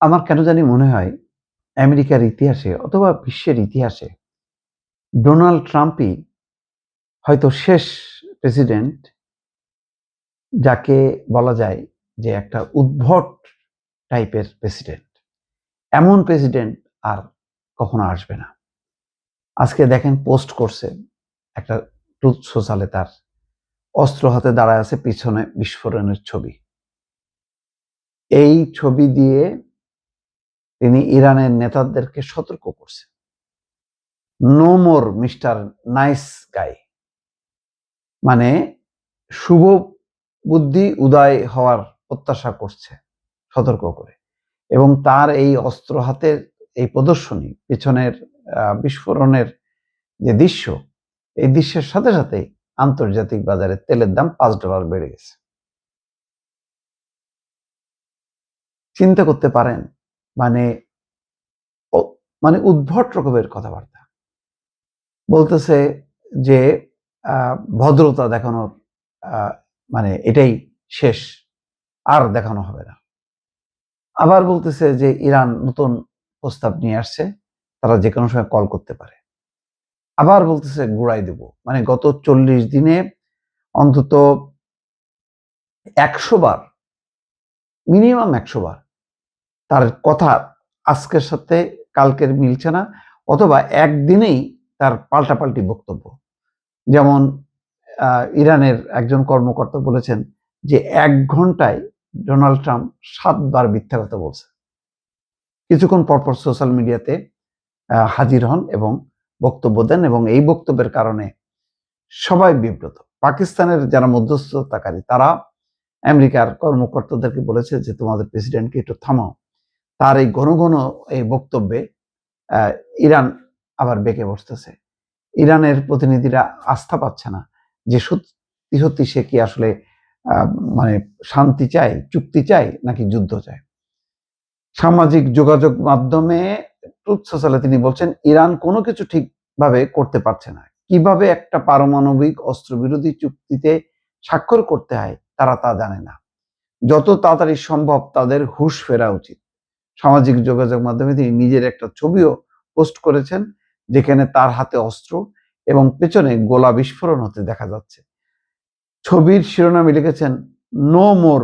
আমার কেন জানি মনে হয় আমেরিকার ইতিহাসে অথবা বিশ্বের ইতিহাসে ডোনাল্ড ট্রাম্পই হয়তো শেষ প্রেসিডেন্ট, যাকে বলা যায় যে একটা উদ্ভট টাইপের প্রেসিডেন্ট। এমন প্রেসিডেন্ট আর কখনো আসবে না। আজকে দেখেন পোস্ট করছে একটা ট্রুথ সোশ্যালে, তার অস্ত্র হাতে দাঁড়ায় আছে, পিছনে বিস্ফোরণের ছবি। এই ছবি দিয়ে তিনি ইরানের নেতাদেরকে সতর্ক করছে, no more mister nice guy, মানে শুভ বুদ্ধি উদয় হওয়ার প্রত্যাশা করছে সতর্ক করে। এবং তার এই অস্ত্র হাতের এই প্রদর্শনী, পেছনের বিস্ফোরণের যে দৃশ্য, এই দৃশ্যের সাথে সাথে আন্তর্জাতিক বাজারে তেলের দাম $5 বেড়ে গেছে। চিন্তা করতে পারেন, মানে মানে উদ্ভট রকমের কথাবার্তা বলতেছে যে ভদ্রতা দেখানোর মানে এটাই শেষ, আর দেখানো হবে না। আবার বলতেছে যে ইরান নতুন প্রস্তাব নিয়ে আসছে, তারা যে কোনো সময় কল করতে পারে। আবার বলতেছে গুড়াই দেব, মানে গত 40 দিনে অন্তত 100 বার, মিনিমাম 100 বার তার কথা আজকের সাথে কালকের মিলছে না, অথবা একদিনেই তার পাল্টাপাল্টি বক্তব্য। যেমন ইরানের একজন কর্মকর্তা বলেছেন যে 1 ঘন্টায় ডোনাল্ড ট্রাম্প 7 বার মিথ্যা কথা বলছে। কিছুক্ষণ পরপর সোশ্যাল মিডিয়াতে হাজির হন এবং বক্তব্য দেন, এবং এই বক্তব্যের কারণে সবাই বিব্রত। পাকিস্তানের যারা মধ্যস্থতাকারী, তারা আমেরিকার কর্মকর্তাদেরকে বলেছে যে তোমাদের প্রেসিডেন্টকে একটু থামাও। তার এই ঘন ঘন এই বক্তব্যে ইরান আবার বেঁকে বসতেছে। ইরানের প্রতিনিধিরা আস্থা পাচ্ছে না যে সত্যি সত্যি সে কি আসলে মানে শান্তি চায়, চুক্তি চায়, নাকি যুদ্ধ চায়। সামাজিক যোগাযোগ মাধ্যমে ট্রুথ সোশ্যালে তিনি বলছেন ইরান কোনো কিছু ঠিকভাবে করতে পারছে না, কিভাবে একটা পারমাণবিক অস্ত্রবিরোধী চুক্তিতে স্বাক্ষর করতে হয় তারা তা জানে না। যত তাড়াতাড়ি সম্ভব তাদের হুঁশ ফেরা উচিত। সামাজিক যোগাযোগ মাধ্যমে তিনি নিজের একটা ছবিও পোস্ট করেছেন, যেখানে তার হাতে অস্ত্র এবং পেছনে গোলা বিস্ফোরণ হতে দেখা যাচ্ছে। ছবির শিরোনামে লিখেছেন no more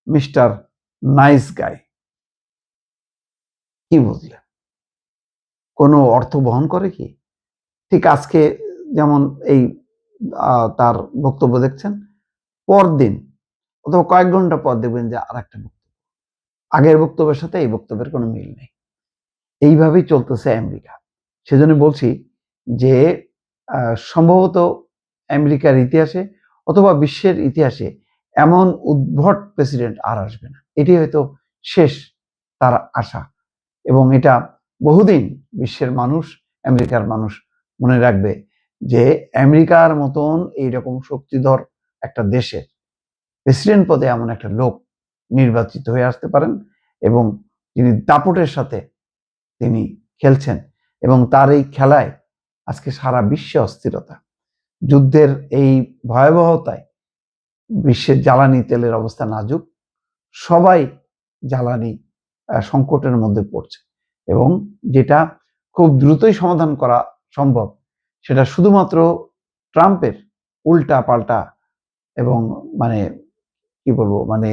mister nice guy. কি বুঝলেন? কোনো অর্থ বহন করে কি? ঠিক আজকে যেমন এই তার বক্তব্য দেখছেন, পরদিন অথবা কয়েক ঘন্টা পর দেখবেন যে আর একটা বক্তব্য, আগের বক্তব্যের সাথে এই বক্তব্যের কোনো মিল নেই। এইভাবেই চলতেছে আমেরিকা। সেজন্য বলছি যে সম্ভবত আমেরিকার ইতিহাসে অথবা বিশ্বের ইতিহাসে এমন উদ্ভট প্রেসিডেন্ট আর আসবে না। এটি হয়তো শেষ তার আশা, এবং এটা বহুদিন বিশ্বের মানুষ, আমেরিকার মানুষ মনে রাখবে যে আমেরিকার মতন এইরকম শক্তিধর একটা দেশের প্রেসিডেন্ট পদে এমন একটা লোক নির্বাচিত হয়ে আসতে পারেন, এবং তিনি দাপটের সাথে তিনি খেলছেন, এবং তার এই খেলায় আজকে সারা বিশ্বে অস্থিরতা। যুদ্ধের এই ভয়াবহতায় বিশ্বের জ্বালানি তেলের অবস্থা নাজুক, সবাই জ্বালানি সংকটের মধ্যে পড়ছে, এবং যেটা খুব দ্রুতই সমাধান করা সম্ভব সেটা শুধুমাত্র ট্রাম্পের উল্টা পাল্টা এবং মানে কি বলবো, মানে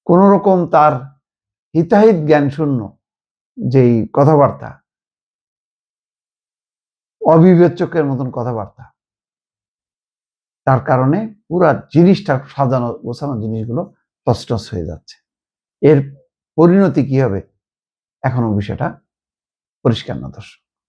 কোন রকম তার হিতাহিত জ্ঞান শূন্য যেই কথাবার্তা, অবিবেচকের মতন কথাবার্তা, তার কারণে পুরা জিনিসটা সাজানো গোছানো জিনিসগুলো তছনছ হয়ে যাচ্ছে। এর পরিণতি কি হবে এখনো বিষয়টা পরিষ্কার না দর্শক।